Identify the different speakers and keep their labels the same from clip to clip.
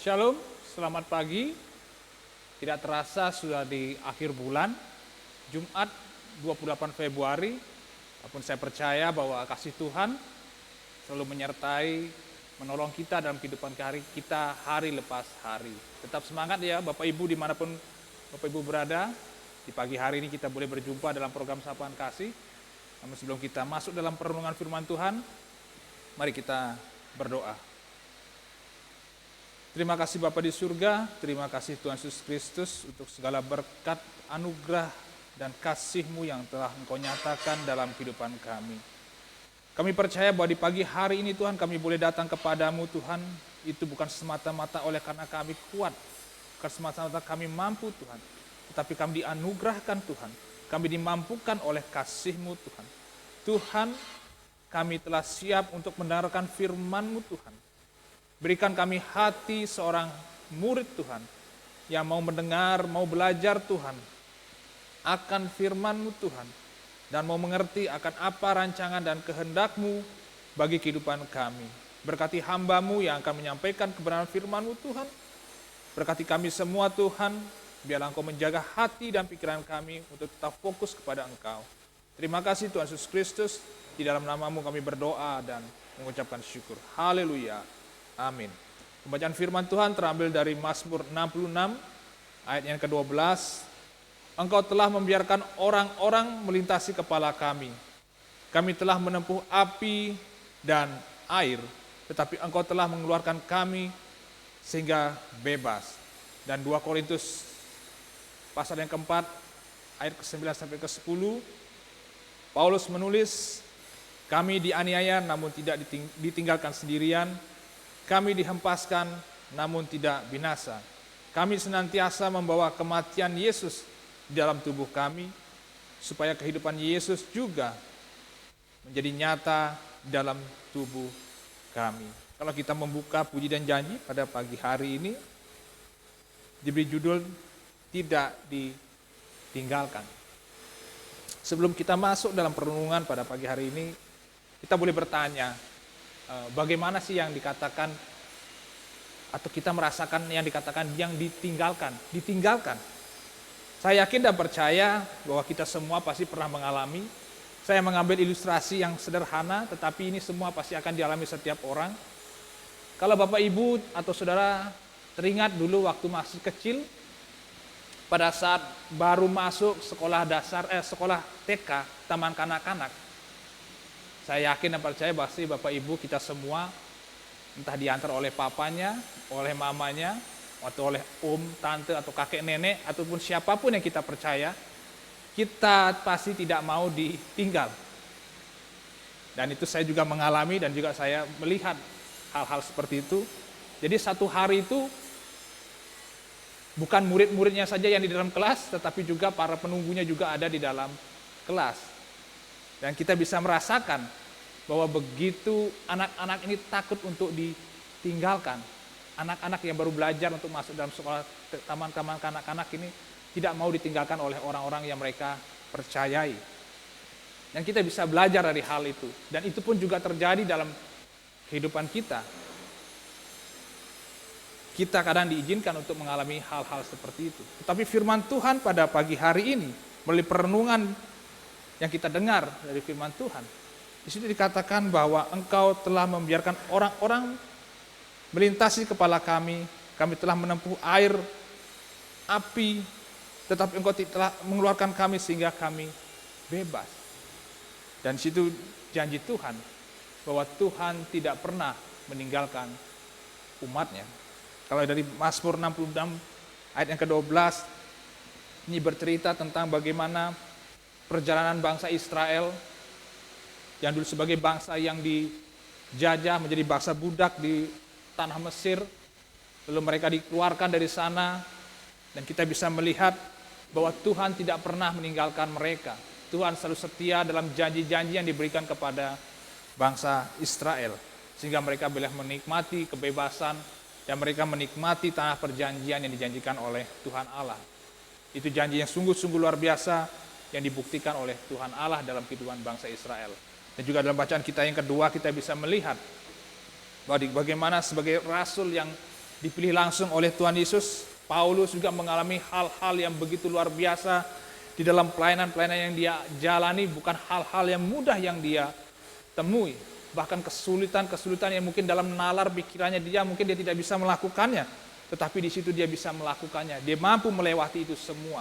Speaker 1: Shalom, selamat pagi. Tidak terasa sudah di akhir bulan, Jumat 28 Februari. Walaupun saya percaya bahwa kasih Tuhan selalu menyertai, menolong kita dalam kehidupan kita hari lepas hari. Tetap semangat ya Bapak Ibu dimanapun Bapak Ibu berada. Di pagi hari ini kita boleh berjumpa dalam program Sapaan Kasih. Namun sebelum kita masuk dalam perenungan firman Tuhan, mari kita berdoa. Terima kasih Bapa di surga, terima kasih Tuhan Yesus Kristus untuk segala berkat, anugerah, dan kasih-Mu yang telah Engkau nyatakan dalam kehidupan kami. Kami percaya bahwa di pagi hari ini Tuhan kami boleh datang kepadamu Tuhan, itu bukan semata-mata oleh karena kami kuat, bukan semata-mata kami mampu Tuhan, tetapi kami dianugerahkan Tuhan, kami dimampukan oleh kasih-Mu Tuhan. Tuhan, kami telah siap untuk mendengarkan firman-Mu Tuhan. Berikan kami hati seorang murid Tuhan yang mau mendengar, mau belajar Tuhan akan firman-Mu Tuhan dan mau mengerti akan apa rancangan dan kehendak-Mu bagi kehidupan kami. Berkati hamba-Mu yang akan menyampaikan kebenaran firman-Mu Tuhan. Berkati kami semua Tuhan, biarlah Engkau menjaga hati dan pikiran kami untuk tetap fokus kepada Engkau. Terima kasih Tuhan Yesus Kristus, di dalam nama-Mu kami berdoa dan mengucapkan syukur. Haleluya. Amin. Pembacaan firman Tuhan terambil dari Mazmur 66 ayat yang ke-12. Engkau telah membiarkan orang-orang melintasi kepala kami. Kami telah menempuh api dan air, tetapi Engkau telah mengeluarkan kami sehingga bebas. Dan 2 Korintus pasal yang keempat ayat ke-9 sampai ke-10, Paulus menulis, kami dianiaya namun tidak ditinggalkan sendirian. Kami dihempaskan namun tidak binasa. Kami senantiasa membawa kematian Yesus di dalam tubuh kami, supaya kehidupan Yesus juga menjadi nyata dalam tubuh kami. Kalau kita membuka puji dan janji pada pagi hari ini, diberi judul tidak ditinggalkan. Sebelum kita masuk dalam perenungan pada pagi hari ini, kita boleh bertanya, bagaimana sih yang dikatakan atau kita merasakan yang dikatakan yang ditinggalkan? Ditinggalkan. Saya yakin dan percaya bahwa kita semua pasti pernah mengalami. Saya mengambil ilustrasi yang sederhana, tetapi ini semua pasti akan dialami setiap orang. Kalau Bapak Ibu atau Saudara teringat dulu waktu masih kecil, pada saat baru masuk sekolah dasar, sekolah TK, taman kanak-kanak, saya yakin dan percaya pasti Bapak Ibu kita semua, entah diantar oleh papanya, oleh mamanya, atau oleh om, tante, atau kakek nenek, ataupun siapapun yang kita percaya, kita pasti tidak mau ditinggal. Dan itu saya juga mengalami dan juga saya melihat hal-hal seperti itu. Jadi satu hari itu, bukan murid-muridnya saja yang di dalam kelas, tetapi juga para penunggunya juga ada di dalam kelas. Dan kita bisa merasakan bahwa begitu anak-anak ini takut untuk ditinggalkan. Anak-anak yang baru belajar untuk masuk dalam sekolah taman-taman kanak-kanak ini tidak mau ditinggalkan oleh orang-orang yang mereka percayai. Dan kita bisa belajar dari hal itu. Dan itu pun juga terjadi dalam kehidupan kita. Kita kadang diizinkan untuk mengalami hal-hal seperti itu. Tetapi firman Tuhan pada pagi hari ini, melalui perenungan yang kita dengar dari firman Tuhan, di situ dikatakan bahwa Engkau telah membiarkan orang-orang melintasi kepala kami, kami telah menempuh air, api, tetapi Engkau telah mengeluarkan kami sehingga kami bebas. Dan di situ janji Tuhan, bahwa Tuhan tidak pernah meninggalkan umatnya. Kalau dari Mazmur 66 ayat yang ke-12, ini bercerita tentang bagaimana perjalanan bangsa Israel yang dulu sebagai bangsa yang dijajah menjadi bangsa budak di tanah Mesir, lalu mereka dikeluarkan dari sana, dan kita bisa melihat bahwa Tuhan tidak pernah meninggalkan mereka. Tuhan selalu setia dalam janji-janji yang diberikan kepada bangsa Israel, sehingga mereka boleh menikmati kebebasan dan mereka menikmati tanah perjanjian yang dijanjikan oleh Tuhan Allah. Itu janji yang sungguh-sungguh luar biasa yang dibuktikan oleh Tuhan Allah dalam kehidupan bangsa Israel. Dan juga dalam bacaan kita yang kedua, kita bisa melihat bahwa bagaimana sebagai rasul yang dipilih langsung oleh Tuhan Yesus. Paulus juga mengalami hal-hal yang begitu luar biasa di dalam pelayanan-pelayanan yang dia jalani, bukan hal-hal yang mudah yang dia temui. Bahkan kesulitan-kesulitan yang mungkin dalam nalar pikirannya mungkin dia tidak bisa melakukannya, tetapi di situ dia bisa melakukannya. Dia mampu melewati itu semua.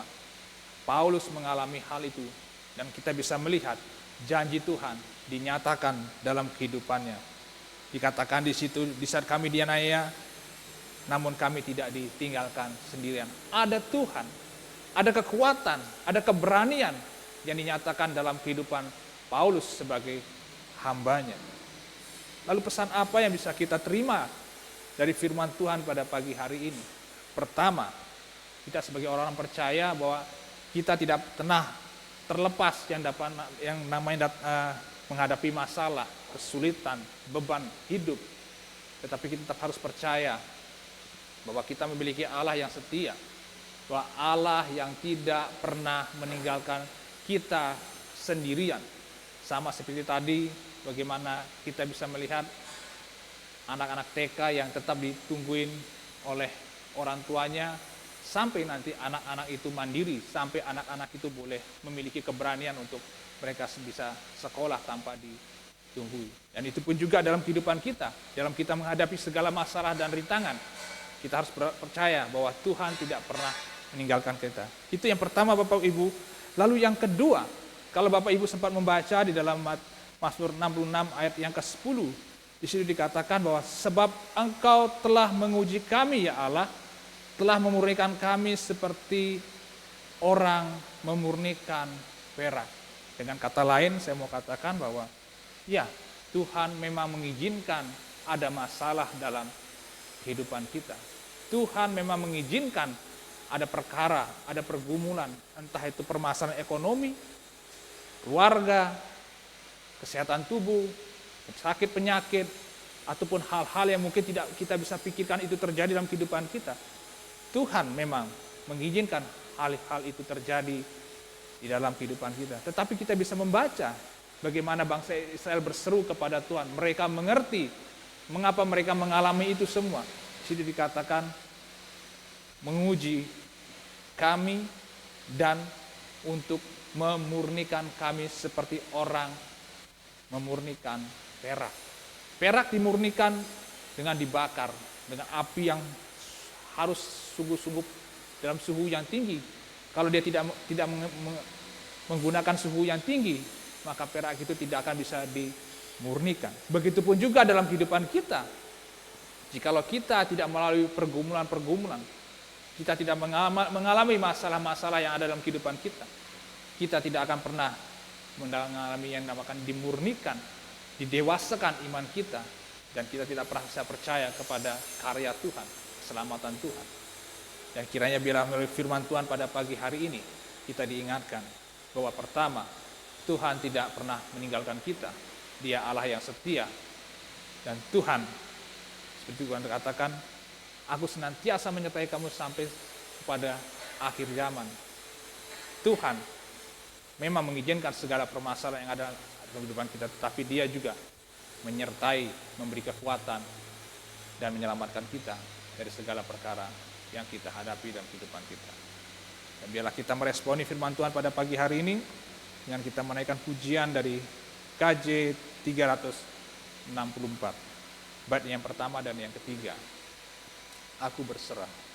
Speaker 1: Paulus mengalami hal itu dan kita bisa melihat janji Tuhan dinyatakan dalam kehidupannya. Dikatakan di situ, di saat kami dianiaya, namun kami tidak ditinggalkan sendirian. Ada Tuhan, ada kekuatan, ada keberanian yang dinyatakan dalam kehidupan Paulus sebagai hambanya. Lalu pesan apa yang bisa kita terima dari firman Tuhan pada pagi hari ini? Pertama, kita sebagai orang percaya bahwa kita tidak pernah terlepas yang namanya menghadapi masalah, kesulitan, beban hidup. Tetapi kita tetap harus percaya bahwa kita memiliki Allah yang setia, bahwa Allah yang tidak pernah meninggalkan kita sendirian. Sama seperti tadi, bagaimana kita bisa melihat anak-anak TK yang tetap ditungguin oleh orang tuanya, sampai nanti anak-anak itu mandiri, sampai anak-anak itu boleh memiliki keberanian untuk mereka bisa sekolah tanpa ditunggui. Dan itu pun juga dalam kehidupan kita, dalam kita menghadapi segala masalah dan rintangan, kita harus percaya bahwa Tuhan tidak pernah meninggalkan kita. Itu yang pertama Bapak Ibu. Lalu yang kedua, kalau Bapak Ibu sempat membaca di dalam Mazmur 66 ayat yang ke-10, di situ dikatakan bahwa sebab Engkau telah menguji kami ya Allah, telah memurnikan kami seperti orang memurnikan perak. Dengan kata lain saya mau katakan bahwa ya, Tuhan memang mengizinkan ada masalah dalam kehidupan kita. Tuhan memang mengizinkan ada perkara, ada pergumulan, entah itu permasalahan ekonomi, keluarga, kesehatan tubuh, sakit penyakit, ataupun hal-hal yang mungkin tidak kita bisa pikirkan itu terjadi dalam kehidupan kita. Tuhan memang mengizinkan hal-hal itu terjadi di dalam kehidupan kita. Tetapi kita bisa membaca bagaimana bangsa Israel berseru kepada Tuhan. Mereka mengerti mengapa mereka mengalami itu semua. Di situ dikatakan menguji kami dan untuk memurnikan kami seperti orang memurnikan perak. Perak dimurnikan dengan dibakar, dengan api yang harus sungguh-sungguh dalam suhu yang tinggi. Kalau dia tidak menggunakan suhu yang tinggi, maka perak itu tidak akan bisa dimurnikan. Begitupun juga dalam kehidupan kita. Jikalau kita tidak melalui pergumulan-pergumulan, kita tidak mengalami masalah-masalah yang ada dalam kehidupan kita, kita tidak akan pernah mengalami yang dinamakan dimurnikan, didewasakan iman kita, dan kita tidak pernah bisa percaya kepada karya Tuhan, keselamatan Tuhan. Dan kiranya bila melalui firman Tuhan pada pagi hari ini, kita diingatkan bahwa pertama, Tuhan tidak pernah meninggalkan kita. Dia Allah yang setia. Dan Tuhan, seperti Tuhan katakan, aku senantiasa menyertai kamu sampai kepada akhir zaman. Tuhan memang mengizinkan segala permasalahan yang ada dalam kehidupan kita, tetapi Dia juga menyertai, memberi kekuatan, dan menyelamatkan kita dari segala perkara yang kita hadapi dalam kehidupan kita. Dan biarlah kita meresponi firman Tuhan pada pagi hari ini dengan kita menaikkan pujian dari KJ 364, bait yang pertama dan yang ketiga. Aku berserah.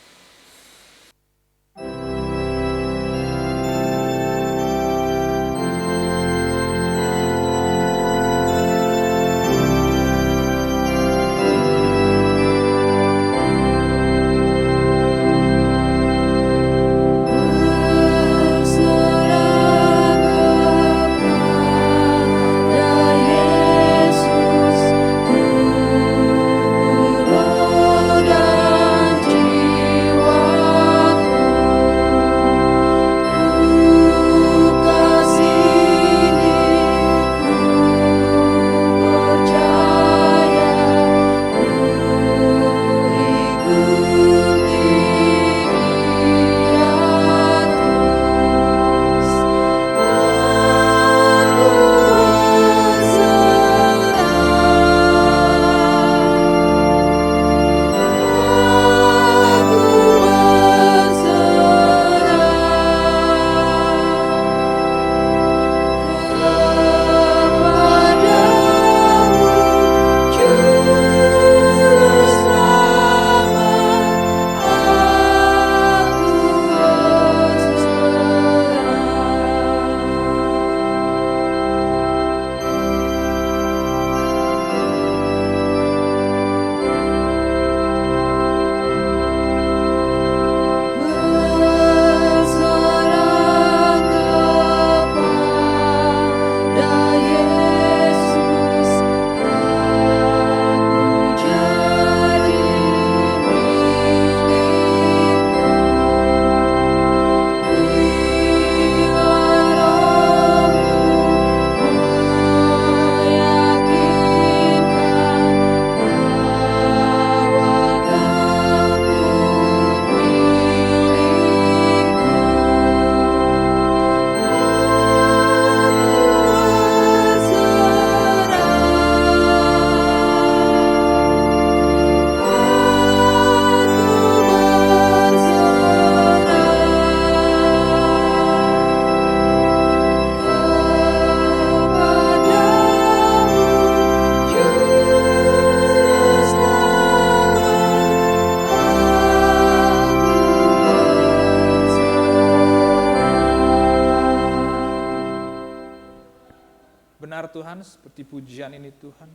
Speaker 1: Tuhan, seperti pujian ini Tuhan,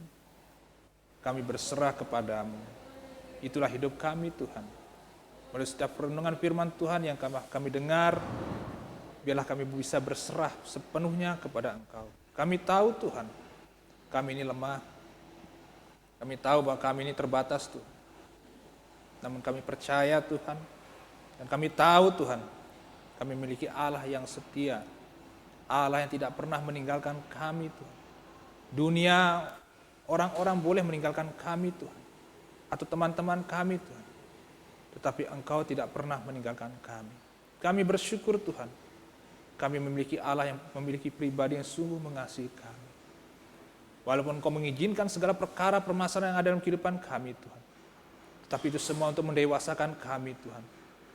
Speaker 1: kami berserah kepadamu. Itulah hidup kami Tuhan. Melalui setiap renungan firman Tuhan yang kami dengar, biarlah kami bisa berserah sepenuhnya kepada Engkau. Kami tahu Tuhan, kami ini lemah. Kami tahu bahwa kami ini terbatas Tuhan. Namun kami percaya Tuhan, dan kami tahu Tuhan, kami memiliki Allah yang setia, Allah yang tidak pernah meninggalkan kami Tuhan. Dunia, orang-orang boleh meninggalkan kami Tuhan, atau teman-teman kami Tuhan, tetapi Engkau tidak pernah meninggalkan kami. Kami bersyukur Tuhan, kami memiliki Allah yang memiliki pribadi yang sungguh mengasihi kami. Walaupun Engkau mengizinkan segala perkara permasalahan yang ada dalam kehidupan kami Tuhan, tetapi itu semua untuk mendewasakan kami Tuhan,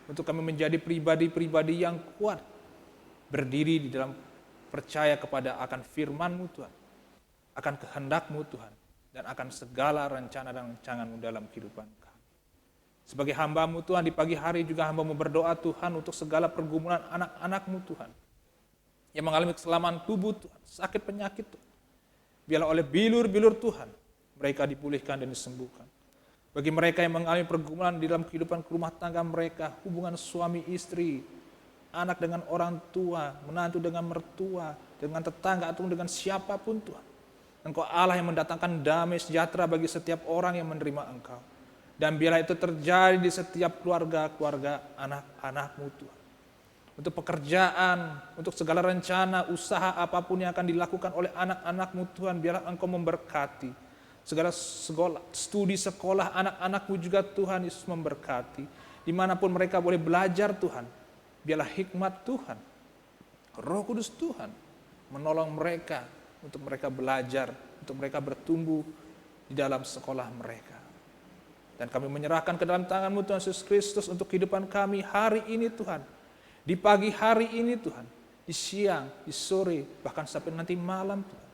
Speaker 1: untuk kami menjadi pribadi-pribadi yang kuat, berdiri di dalam percaya kepada akan firman-Mu Tuhan, akan kehendak-Mu Tuhan, dan akan segala rencana dan rancangan-Mu dalam kehidupan kami. Sebagai hamba-Mu Tuhan, di pagi hari juga hamba-Mu berdoa Tuhan untuk segala pergumulan anak-anak-Mu Tuhan, yang mengalami keselamaan tubuh Tuhan, sakit penyakit Tuhan. Biarlah oleh bilur-bilur Tuhan, mereka dipulihkan dan disembuhkan. Bagi mereka yang mengalami pergumulan di dalam kehidupan rumah tangga mereka, hubungan suami istri, anak dengan orang tua, menantu dengan mertua, dengan tetangga atau dengan siapapun Tuhan. Engkau Allah yang mendatangkan damai sejahtera bagi setiap orang yang menerima Engkau. Dan biarlah itu terjadi di setiap keluarga-keluarga anak-anak-Mu Tuhan. Untuk pekerjaan, untuk segala rencana, usaha apapun yang akan dilakukan oleh anak-anak-Mu Tuhan, biarlah Engkau memberkati. Segala studi sekolah anak-anak-Mu juga Tuhan Yesus memberkati. Dimanapun mereka boleh belajar Tuhan, biarlah hikmat Tuhan, Roh Kudus Tuhan menolong mereka untuk mereka belajar, untuk mereka bertumbuh di dalam sekolah mereka. Dan kami menyerahkan ke dalam tangan-Mu Tuhan Yesus Kristus untuk kehidupan kami hari ini Tuhan. Di pagi hari ini Tuhan, di siang, di sore, bahkan sampai nanti malam Tuhan.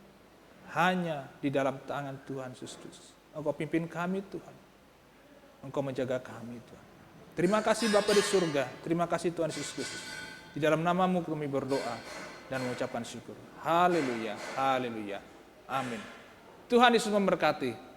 Speaker 1: Hanya di dalam tangan Tuhan Yesus Kristus. Engkau pimpin kami Tuhan. Engkau menjaga kami Tuhan. Terima kasih Bapa di surga. Terima kasih Tuhan Yesus Kristus. Di dalam nama-Mu kami berdoa dan mengucapkan syukur. Haleluya, haleluya. Amin. Tuhan Yesus memberkati.